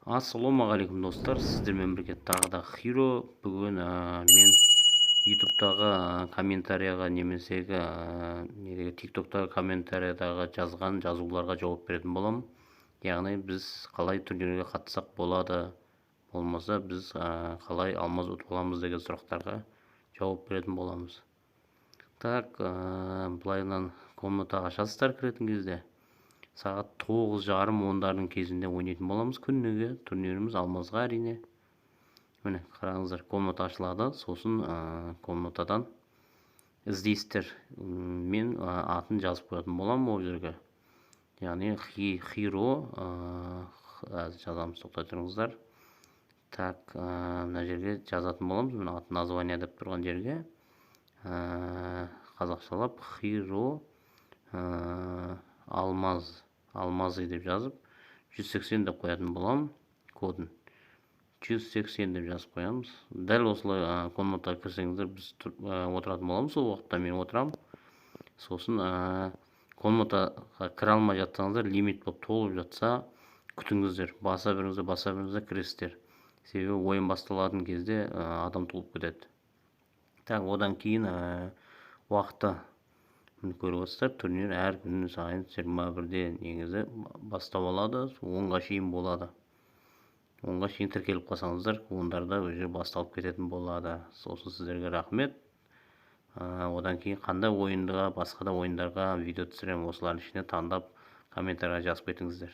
Ассалаумағалейкум достар, сіздермен бірге тағы да Хиро. Бүгін мен ютубтағы комментарияға немесе тиктоктағы комментариядағы жазған жазуларға жауап беретін боламын. Яғни біз қалай турнирге қатыссақ болады, болмаса біз қалай алмаз ұтып аламыз деген сұрақтарға жауап беретін боламыз. Так, былайынан комнатаға ашасыздар кіретін кезде. Сағат 9:30-10 кезінде ойнайтын боламыз күніге. Турниріміз алмазға әрине. Міне, қараңыздар, комната ашылады. Сосын комнатадан іздейсіздер. Мен атын жазып қоятын боламын ол жерге. Яғни Хиро жазамыз, тоқтай тұрыңыздар. Так, мына жерге жазатын боламыз. Мен атын название деп тұрған жерге қазақшалап Хиро алмазы деп жазып 180 деп қоятын боламын. Кодын 180 деп жазып қоямыз. Дәл осылай комнатаға кірсеңіздер, біз отыратын боламыз. Сол уақытта мен отырам. Сосын комнатаға кіре алмай жатсаңыздар, лимит болып толып жатса, күтіңіздер. Баса беріңіздер, кіресіздер. Себебі ойын басталатын кезде адам толып кетеді. Так, одан кейін уақыты көріп отырсыздар, турнир әр күн сайын 21-де негізі бастап алады, 10-ға шейін болады. 10-ға шейін тіркеліп қалсаңыздар, ондарда уже басталып кететін болады. Сосын сіздерге рахмет. Одан кейін қандай ойынға, басқа да ойындарға видео түсіремін, осылардың ішіне таңдап комментария жазып кетіңіздер.